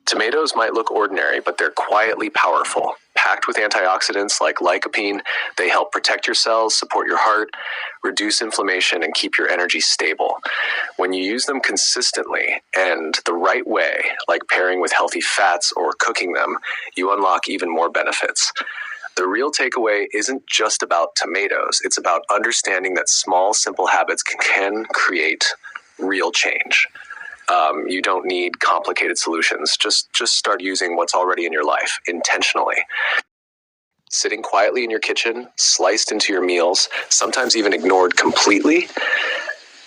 Tomatoes might look ordinary, but they're quietly powerful. Packed with antioxidants like lycopene, they help protect your cells, support your heart, reduce inflammation, and keep your energy stable. When you use them consistently and the right way, like pairing with healthy fats or cooking them, you unlock even more benefits. The real takeaway isn't just about tomatoes. It's about understanding that small, simple habits can create real change. You don't need complicated solutions. Just start using what's already in your life intentionally. Sitting quietly in your kitchen, sliced into your meals, sometimes even ignored completely.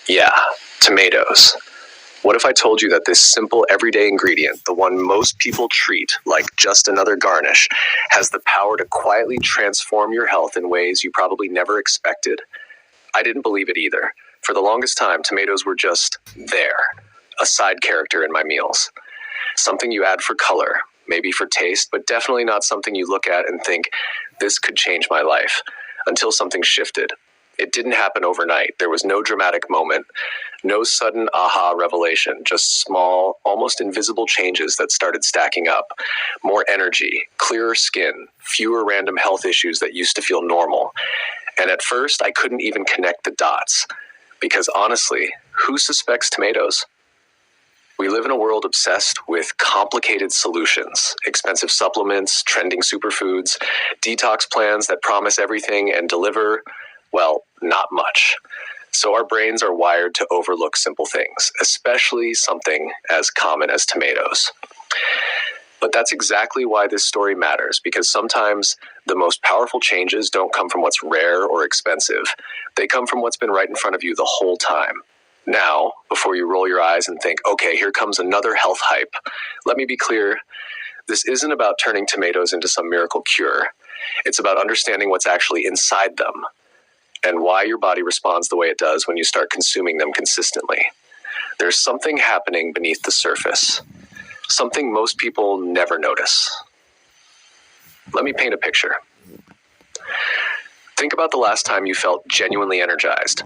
Yeah, tomatoes. What if I told you that this simple everyday ingredient, the one most people treat like just another garnish, has the power to quietly transform your health in ways you probably never expected? I didn't believe it either. For the longest time, tomatoes were just there. A side character in my meals. Something you add for color, maybe for taste, but definitely not something you look at and think, this could change my life, until something shifted. It didn't happen overnight. There was no dramatic moment, no sudden aha revelation, just small, almost invisible changes that started stacking up. More energy, clearer skin, fewer random health issues that used to feel normal. And at first, I couldn't even connect the dots. Because honestly, who suspects tomatoes? We live in a world obsessed with complicated solutions, expensive supplements, trending superfoods, detox plans that promise everything and deliver, well, not much. So our brains are wired to overlook simple things, especially something as common as tomatoes. But that's exactly why this story matters, because sometimes the most powerful changes don't come from what's rare or expensive. They come from what's been right in front of you the whole time. Now, before you roll your eyes and think, okay, here comes another health hype, let me be clear, this isn't about turning tomatoes into some miracle cure. It's about understanding what's actually inside them and why your body responds the way it does when you start consuming them consistently. There's something happening beneath the surface, something most people never notice. Let me paint a picture. Think about the last time you felt genuinely energized.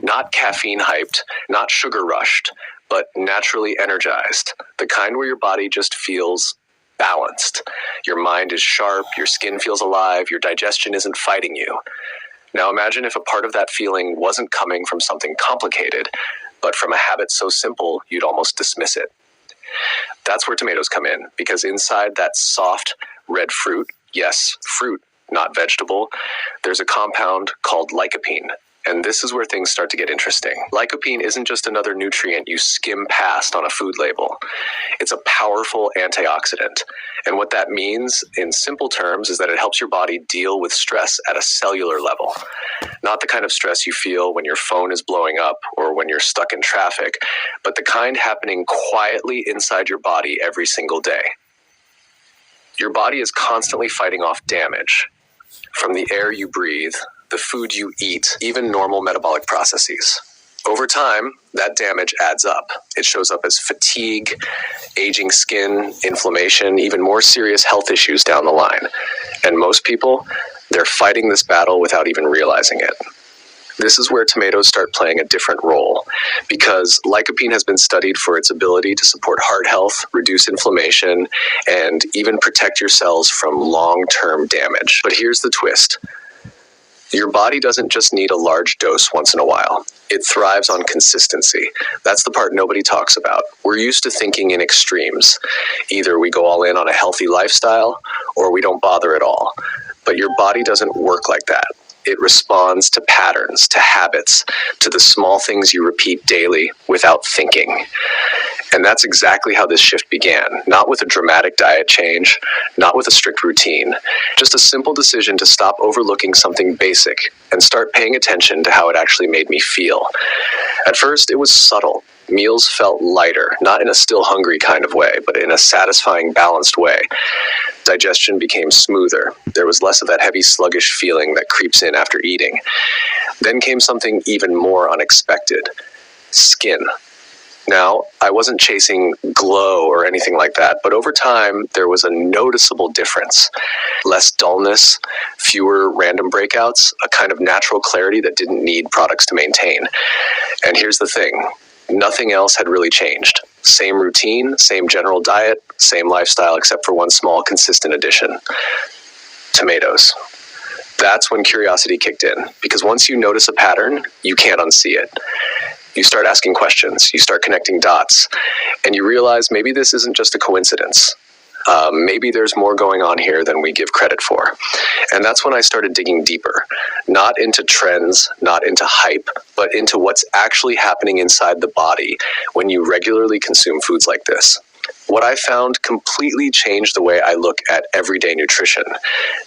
Not caffeine hyped, not sugar rushed, but naturally energized. The kind where your body just feels balanced. Your mind is sharp, your skin feels alive, your digestion isn't fighting you. Now imagine if a part of that feeling wasn't coming from something complicated, but from a habit so simple you'd almost dismiss it. That's where tomatoes come in, because inside that soft red fruit, yes, fruit, not vegetable, there's a compound called lycopene. And this is where things start to get interesting. Lycopene isn't just another nutrient you skim past on a food label. It's a powerful antioxidant. And what that means, in simple terms, is that it helps your body deal with stress at a cellular level. Not the kind of stress you feel when your phone is blowing up or when you're stuck in traffic, but the kind happening quietly inside your body every single day. Your body is constantly fighting off damage from the air you breathe, the food you eat, even normal metabolic processes. Over time, that damage adds up. It shows up as fatigue, aging skin, inflammation, even more serious health issues down the line. And most people, they're fighting this battle without even realizing it. This is where tomatoes start playing a different role, because lycopene has been studied for its ability to support heart health, reduce inflammation, and even protect your cells from long-term damage. But here's the twist. Your body doesn't just need a large dose once in a while. It thrives on consistency. That's the part nobody talks about. We're used to thinking in extremes. Either we go all in on a healthy lifestyle, or we don't bother at all. But your body doesn't work like that. It responds to patterns, to habits, to the small things you repeat daily without thinking. And that's exactly how this shift began. Not with a dramatic diet change, not with a strict routine, just a simple decision to stop overlooking something basic and start paying attention to how it actually made me feel. At first, it was subtle. Meals felt lighter, not in a still hungry kind of way, but in a satisfying, balanced way. Digestion became smoother. There was less of that heavy, sluggish feeling that creeps in after eating. Then came something even more unexpected: skin. Now, I wasn't chasing glow or anything like that, but over time, there was a noticeable difference. Less dullness, fewer random breakouts, a kind of natural clarity that didn't need products to maintain. And here's the thing. Nothing else had really changed. Same routine, same general diet, same lifestyle, except for one small consistent addition: tomatoes. That's when curiosity kicked in, because once you notice a pattern, you can't unsee it. You start asking questions, you start connecting dots, and you realize maybe this isn't just a coincidence. Maybe there's more going on here than we give credit for. And that's when I started digging deeper, not into trends, not into hype, but into what's actually happening inside the body when you regularly consume foods like this. What I found completely changed the way I look at everyday nutrition,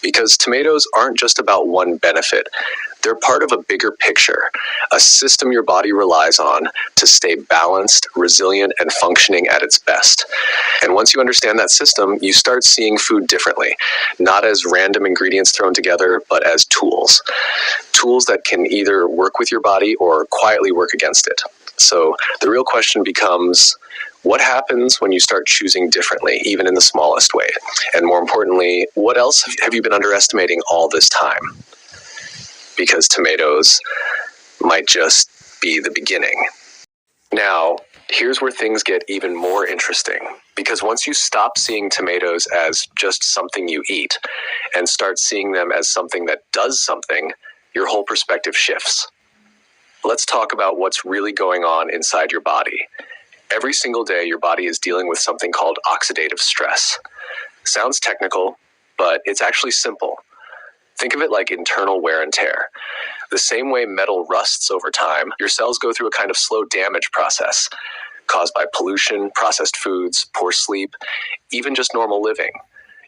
because tomatoes aren't just about one benefit. They're part of a bigger picture, a system your body relies on to stay balanced, resilient, and functioning at its best. And once you understand that system, you start seeing food differently, not as random ingredients thrown together, but as tools. Tools that can either work with your body or quietly work against it. So the real question becomes, what happens when you start choosing differently, even in the smallest way? And more importantly, what else have you been underestimating all this time? Because tomatoes might just be the beginning. Now, here's where things get even more interesting, because once you stop seeing tomatoes as just something you eat and start seeing them as something that does something, your whole perspective shifts. Let's talk about what's really going on inside your body. Every single day, your body is dealing with something called oxidative stress. Sounds technical, but it's actually simple. Think of it like internal wear and tear. The same way metal rusts over time, your cells go through a kind of slow damage process caused by pollution, processed foods, poor sleep, even just normal living.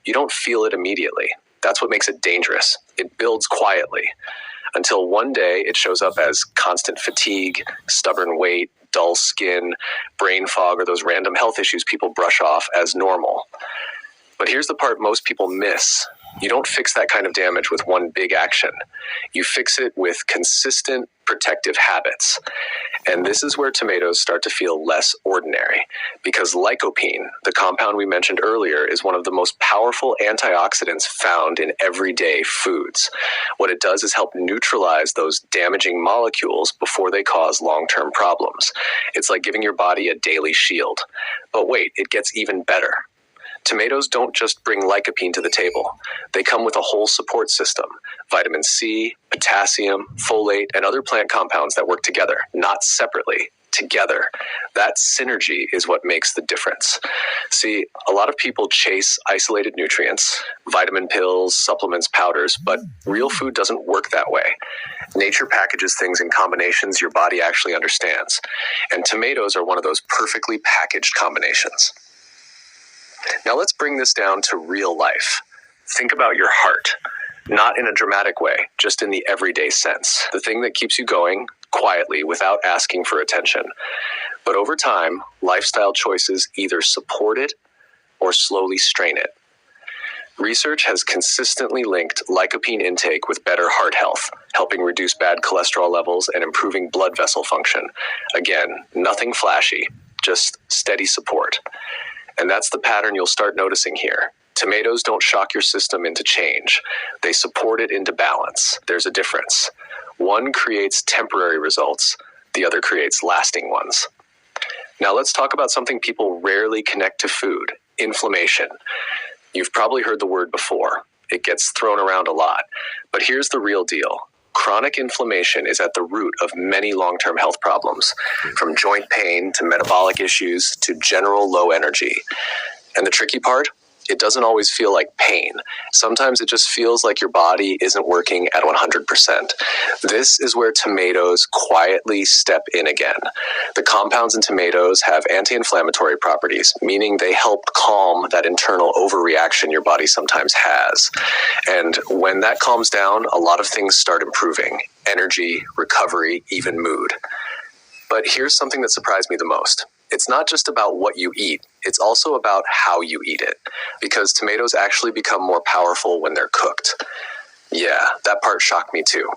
You don't feel it immediately. That's what makes it dangerous. It builds quietly until one day it shows up as constant fatigue, stubborn weight, dull skin, brain fog, or those random health issues people brush off as normal. But here's the part most people miss. You don't fix that kind of damage with one big action. You fix it with consistent protective habits. And this is where tomatoes start to feel less ordinary, because lycopene, the compound we mentioned earlier, is one of the most powerful antioxidants found in everyday foods. What it does is help neutralize those damaging molecules before they cause long-term problems. It's like giving your body a daily shield. But wait, it gets even better. Tomatoes don't just bring lycopene to the table. They come with a whole support system: vitamin C, potassium, folate, and other plant compounds that work together, not separately, together. That synergy is what makes the difference. See, a lot of people chase isolated nutrients, vitamin pills, supplements, powders, but real food doesn't work that way. Nature packages things in combinations your body actually understands, and tomatoes are one of those perfectly packaged combinations. Now let's bring this down to real life. Think about your heart, not in a dramatic way, just in the everyday sense. The thing that keeps you going quietly without asking for attention. But over time, lifestyle choices either support it or slowly strain it. Research has consistently linked lycopene intake with better heart health, helping reduce bad cholesterol levels and improving blood vessel function. Again, nothing flashy, just steady support. And that's the pattern you'll start noticing here. Tomatoes don't shock your system into change. They support it into balance. There's a difference. One creates temporary results, the other creates lasting ones. Now let's talk about something people rarely connect to food: inflammation. You've probably heard the word before. It gets thrown around a lot. But here's the real deal. Chronic inflammation is at the root of many long-term health problems, from joint pain to metabolic issues to general low energy. And the tricky part? It doesn't always feel like pain. Sometimes it just feels like your body isn't working at 100%. This is where tomatoes quietly step in again. The compounds in tomatoes have anti-inflammatory properties, meaning they help calm that internal overreaction your body sometimes has. And when that calms down, a lot of things start improving: energy, recovery, even mood. But here's something that surprised me the most. It's not just about what you eat, it's also about how you eat it, because tomatoes actually become more powerful when they're cooked. Yeah, that part shocked me too.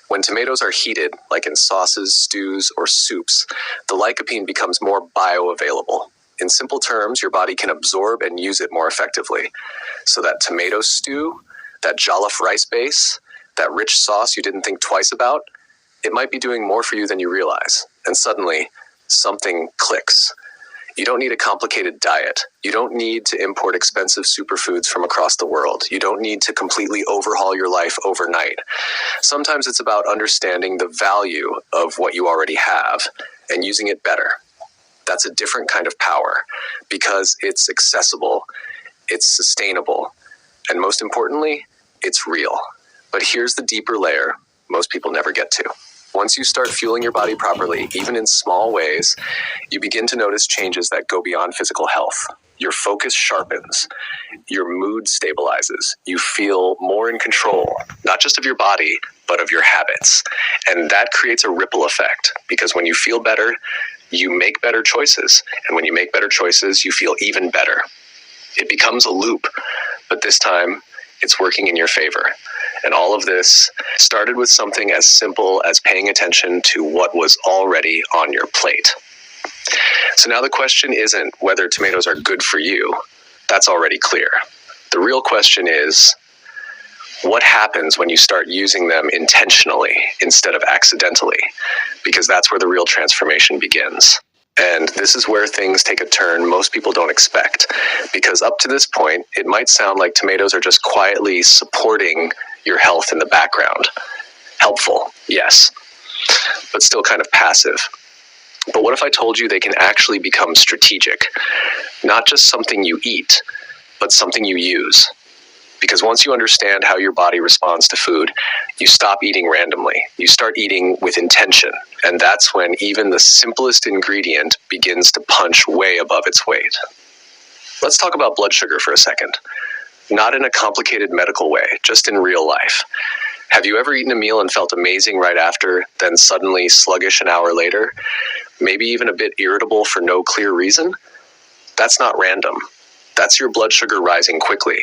When tomatoes are heated, like in sauces, stews, or soups, the lycopene becomes more bioavailable. In simple terms, your body can absorb and use it more effectively. So that tomato stew, that jollof rice base, that rich sauce you didn't think twice about, it might be doing more for you than you realize. And suddenly, something clicks. You don't need a complicated diet. You don't need to import expensive superfoods from across the world. You don't need to completely overhaul your life overnight. Sometimes it's about understanding the value of what you already have and using it better. That's a different kind of power because it's accessible, it's sustainable, and most importantly, it's real. But here's the deeper layer most people never get to. Once you start fueling your body properly, even in small ways, you begin to notice changes that go beyond physical health. Your focus sharpens, your mood stabilizes, you feel more in control, not just of your body, but of your habits. And that creates a ripple effect, because when you feel better, you make better choices. And when you make better choices, you feel even better. It becomes a loop, but this time, it's working in your favor. And all of this started with something as simple as paying attention to what was already on your plate. So now the question isn't whether tomatoes are good for you. That's already clear. The real question is, what happens when you start using them intentionally instead of accidentally? Because that's where the real transformation begins. And this is where things take a turn most people don't expect. Because up to this point, it might sound like tomatoes are just quietly supporting your health in the background. Helpful, yes, but still kind of passive. But what if I told you they can actually become strategic? Not just something you eat, but something you use. Because once you understand how your body responds to food, you stop eating randomly. You start eating with intention. And that's when even the simplest ingredient begins to punch way above its weight. Let's talk about blood sugar for a second. Not in a complicated medical way, just in real life. Have you ever eaten a meal and felt amazing right after, then suddenly sluggish an hour later? Maybe even a bit irritable for no clear reason? That's not random. That's your blood sugar rising quickly,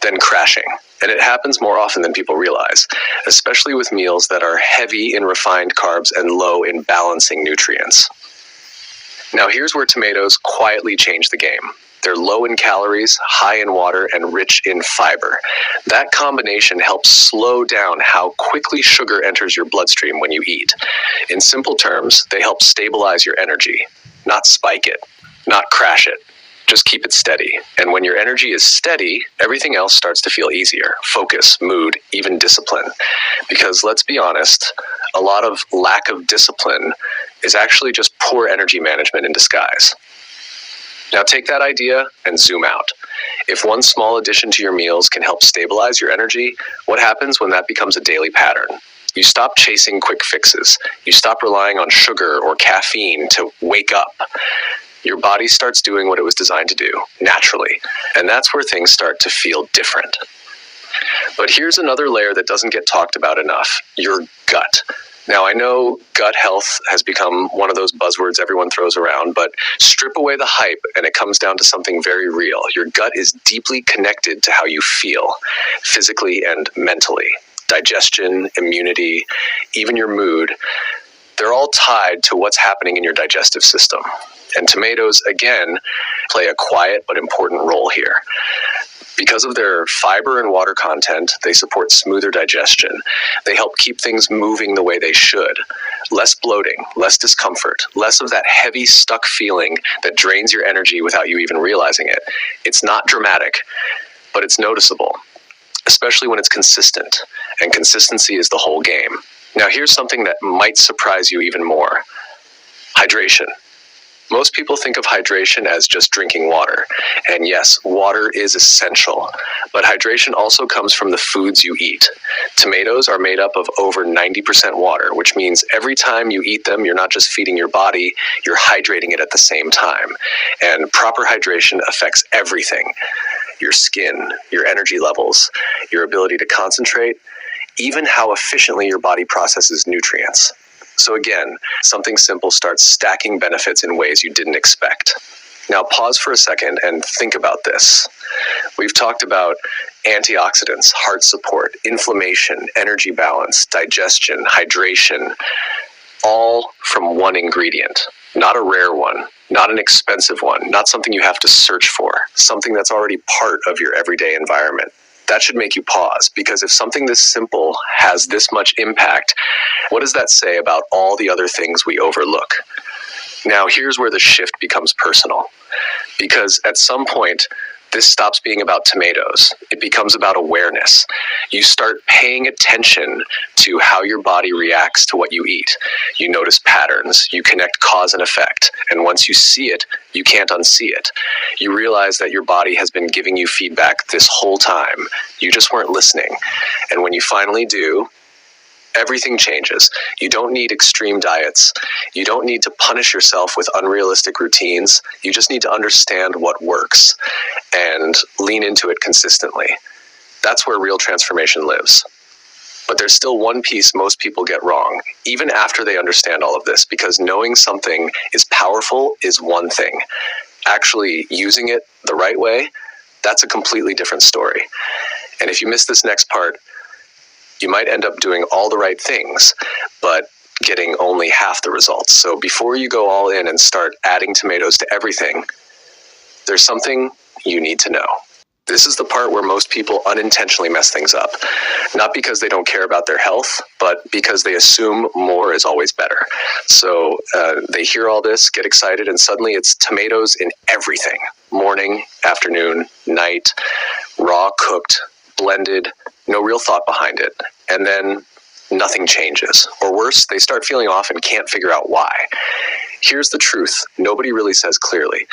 then crashing. And it happens more often than people realize, especially with meals that are heavy in refined carbs and low in balancing nutrients. Now here's where tomatoes quietly change the game. They're low in calories, high in water, and rich in fiber. That combination helps slow down how quickly sugar enters your bloodstream when you eat. In simple terms, they help stabilize your energy, not spike it, not crash it. Just keep it steady. And when your energy is steady, everything else starts to feel easier. Focus, mood, even discipline. Because let's be honest, a lot of lack of discipline is actually just poor energy management in disguise. Now take that idea and zoom out. If one small addition to your meals can help stabilize your energy, what happens when that becomes a daily pattern? You stop chasing quick fixes. You stop relying on sugar or caffeine to wake up. Your body starts doing what it was designed to do, naturally. And that's where things start to feel different. But here's another layer that doesn't get talked about enough: your gut. Now, I know gut health has become one of those buzzwords everyone throws around, but strip away the hype and it comes down to something very real. Your gut is deeply connected to how you feel, physically and mentally. Digestion, immunity, even your mood, they're all tied to what's happening in your digestive system. And tomatoes, again, play a quiet but important role here. Because of their fiber and water content, they support smoother digestion. They help keep things moving the way they should. Less bloating, less discomfort, less of that heavy, stuck feeling that drains your energy without you even realizing it. It's not dramatic, but it's noticeable, especially when it's consistent. And consistency is the whole game. Now, here's something that might surprise you even more: hydration. Most people think of hydration as just drinking water. And yes, water is essential. But hydration also comes from the foods you eat. Tomatoes are made up of over 90% water, which means every time you eat them, you're not just feeding your body, you're hydrating it at the same time. And proper hydration affects everything: your skin, your energy levels, your ability to concentrate, even how efficiently your body processes nutrients. So again, something simple starts stacking benefits in ways you didn't expect. Now pause for a second and think about this. We've talked about antioxidants, heart support, inflammation, energy balance, digestion, hydration, all from one ingredient. Not a rare one, not an expensive one, not something you have to search for, something that's already part of your everyday environment. That should make you pause, because if something this simple has this much impact, what does that say about all the other things we overlook? Now, here's where the shift becomes personal, because at some point, this stops being about tomatoes. It becomes about awareness. You start paying attention to how your body reacts to what you eat. You notice patterns. You connect cause and effect. And once you see it, you can't unsee it. You realize that your body has been giving you feedback this whole time. You just weren't listening. And when you finally do, everything changes. You don't need extreme diets. You don't need to punish yourself with unrealistic routines. You just need to understand what works and lean into it consistently. That's where real transformation lives. But there's still one piece most people get wrong, even after they understand all of this, because knowing something is powerful is one thing. Actually using it the right way, that's a completely different story. And if you miss this next part, you might end up doing all the right things, but getting only half the results. So before you go all in and start adding tomatoes to everything, there's something you need to know. This is the part where most people unintentionally mess things up. Not because they don't care about their health, but because they assume more is always better. So they hear all this, get excited, and suddenly it's tomatoes in everything. Morning, afternoon, night, raw, cooked, blended, no real thought behind it. And then nothing changes. Or worse, they start feeling off and can't figure out why. Here's the truth. Nobody really says clearly.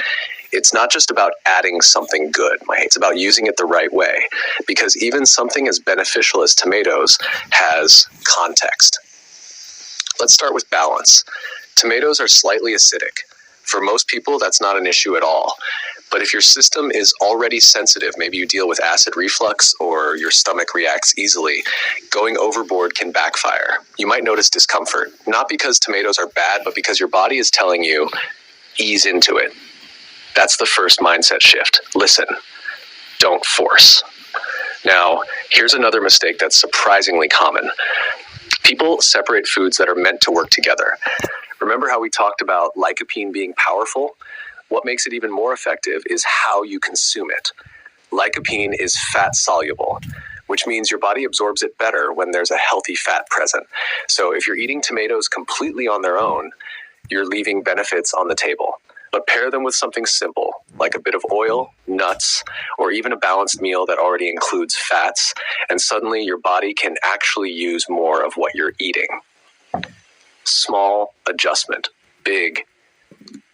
It's not just about adding something good. It's about using it the right way. Because even something as beneficial as tomatoes has context. Let's start with balance. Tomatoes are slightly acidic. For most people, that's not an issue at all. But if your system is already sensitive, maybe you deal with acid reflux or your stomach reacts easily, going overboard can backfire. You might notice discomfort, not because tomatoes are bad, but because your body is telling you, ease into it. That's the first mindset shift. Listen, don't force. Now, here's another mistake that's surprisingly common. People separate foods that are meant to work together. Remember how we talked about lycopene being powerful? What makes it even more effective is how you consume it. Lycopene is fat soluble, which means your body absorbs it better when there's a healthy fat present. So if you're eating tomatoes completely on their own, you're leaving benefits on the table. But pair them with something simple, like a bit of oil, nuts, or even a balanced meal that already includes fats, and suddenly your body can actually use more of what you're eating. Small adjustment, big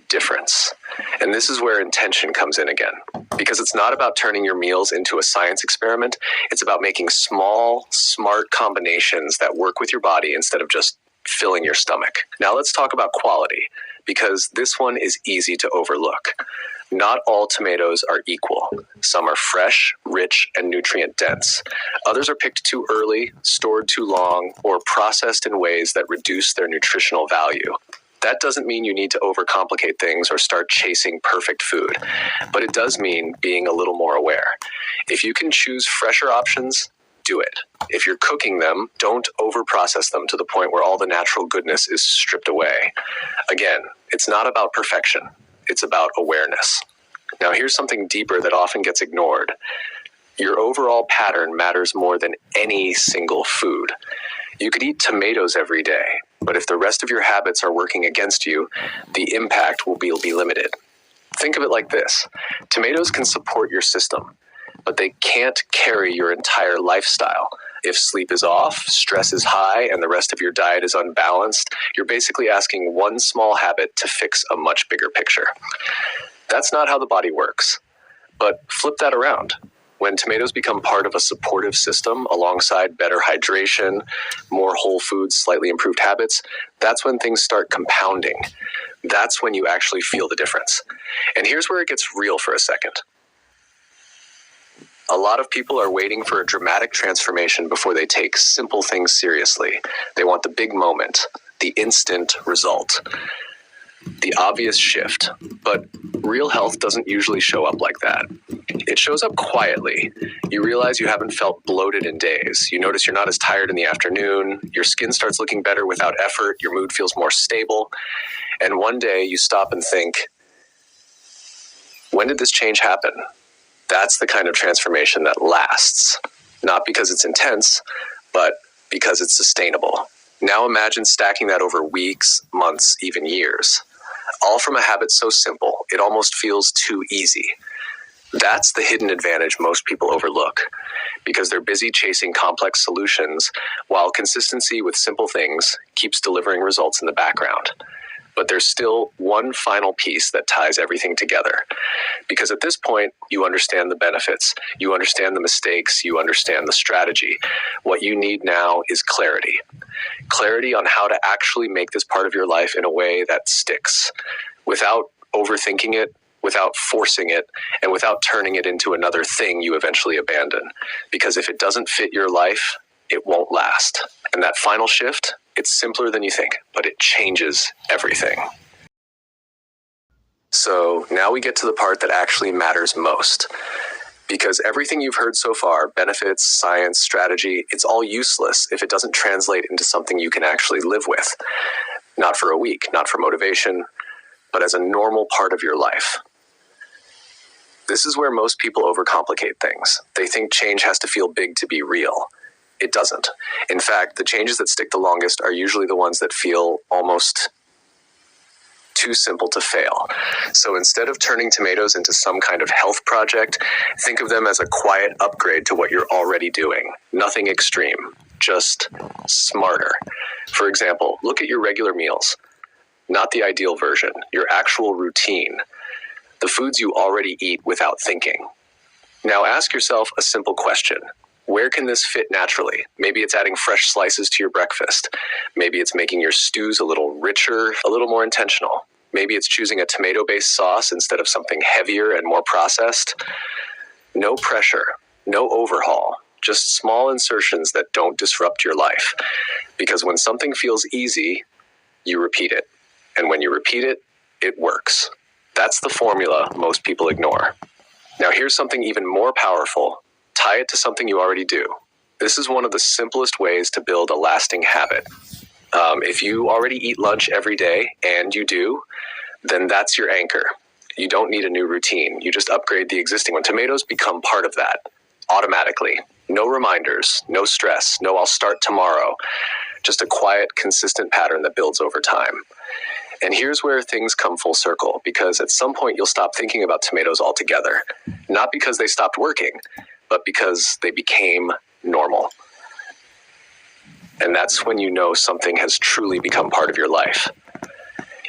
difference. And this is where intention comes in again, because it's not about turning your meals into a science experiment. It's about making small, smart combinations that work with your body instead of just filling your stomach. Now let's talk about quality, because this one is easy to overlook. Not all tomatoes are equal. Some are fresh, rich, and nutrient dense. Others are picked too early, stored too long, or processed in ways that reduce their nutritional value. That doesn't mean you need to overcomplicate things or start chasing perfect food, but it does mean being a little more aware. If you can choose fresher options, do it. If you're cooking them, don't overprocess them to the point where all the natural goodness is stripped away. Again, it's not about perfection. It's about awareness. Now, here's something deeper that often gets ignored. Your overall pattern matters more than any single food. You could eat tomatoes every day, but if the rest of your habits are working against you, the impact will be limited. Think of it like this. Tomatoes can support your system, but they can't carry your entire lifestyle. If sleep is off, stress is high, and the rest of your diet is unbalanced, you're basically asking one small habit to fix a much bigger picture. That's not how the body works. But flip that around. When tomatoes become part of a supportive system alongside better hydration, more whole foods, slightly improved habits, that's when things start compounding. That's when you actually feel the difference. And here's where it gets real for a second. A lot of people are waiting for a dramatic transformation before they take simple things seriously. They want the big moment, the instant result, the obvious shift. But real health doesn't usually show up like that. It shows up quietly. You realize you haven't felt bloated in days. You notice you're not as tired in the afternoon. Your skin starts looking better without effort. Your mood feels more stable. And one day you stop and think, when did this change happen? That's the kind of transformation that lasts. Not because it's intense, but because it's sustainable. Now imagine stacking that over weeks, months, even years. All from a habit so simple, it almost feels too easy. That's the hidden advantage most people overlook, because they're busy chasing complex solutions while consistency with simple things keeps delivering results in the background. But there's still one final piece that ties everything together. Because at this point, you understand the benefits, you understand the mistakes, you understand the strategy. What you need now is clarity. Clarity on how to actually make this part of your life in a way that sticks, without overthinking it, without forcing it, and without turning it into another thing you eventually abandon. Because if it doesn't fit your life, it won't last. And that final shift, it's simpler than you think, but it changes everything. So now we get to the part that actually matters most. Because everything you've heard so far, benefits, science, strategy, it's all useless if it doesn't translate into something you can actually live with. Not for a week, not for motivation, but as a normal part of your life. This is where most people overcomplicate things. They think change has to feel big to be real. It doesn't. In fact, the changes that stick the longest are usually the ones that feel almost too simple to fail. So instead of turning tomatoes into some kind of health project, think of them as a quiet upgrade to what you're already doing. Nothing extreme, just smarter. For example, look at your regular meals. Not the ideal version, your actual routine. The foods you already eat without thinking. Now ask yourself a simple question. Where can this fit naturally? Maybe it's adding fresh slices to your breakfast. Maybe it's making your stews a little richer, a little more intentional. Maybe it's choosing a tomato-based sauce instead of something heavier and more processed. No pressure, no overhaul, just small insertions that don't disrupt your life. Because when something feels easy, you repeat it. And when you repeat it, it works. That's the formula most people ignore. Now here's something even more powerful. Tie it to something you already do. This is one of the simplest ways to build a lasting habit. If you already eat lunch every day, and you do, then that's your anchor. You don't need a new routine. You just upgrade the existing one. Tomatoes become part of that, automatically. No reminders, no stress, no I'll start tomorrow. Just a quiet, consistent pattern that builds over time. And here's where things come full circle, because at some point you'll stop thinking about tomatoes altogether. Not because they stopped working, but because they became normal. And that's when you know something has truly become part of your life.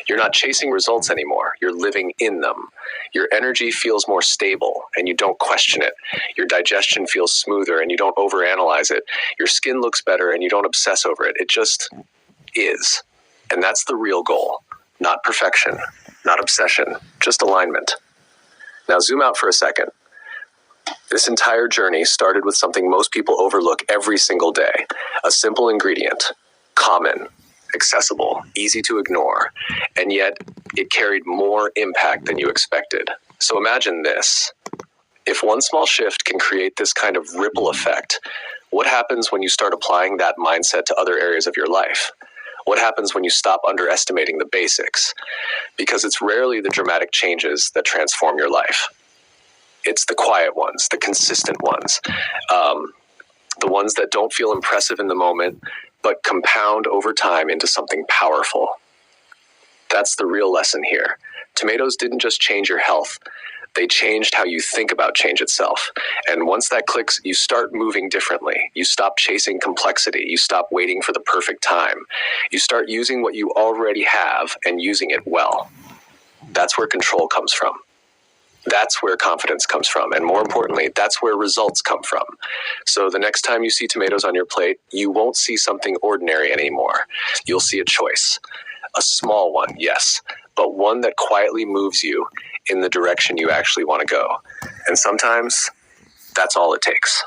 You're not chasing results anymore. You're living in them. Your energy feels more stable and you don't question it. Your digestion feels smoother and you don't overanalyze it. Your skin looks better and you don't obsess over it. It just is. And that's the real goal. Not perfection, not obsession, just alignment. Now zoom out for a second. This entire journey started with something most people overlook every single day. A simple ingredient, common, accessible, easy to ignore, and yet it carried more impact than you expected. So imagine this. If one small shift can create this kind of ripple effect, what happens when you start applying that mindset to other areas of your life? What happens when you stop underestimating the basics? Because it's rarely the dramatic changes that transform your life. It's the quiet ones, the consistent ones, the ones that don't feel impressive in the moment, but compound over time into something powerful. That's the real lesson here. Tomatoes didn't just change your health. They changed how you think about change itself. And once that clicks, you start moving differently. You stop chasing complexity. You stop waiting for the perfect time. You start using what you already have and using it well. That's where control comes from. That's where confidence comes from. And more importantly, that's where results come from. So the next time you see tomatoes on your plate, you won't see something ordinary anymore. You'll see a choice. A small one, yes, but one that quietly moves you in the direction you actually want to go. And sometimes that's all it takes.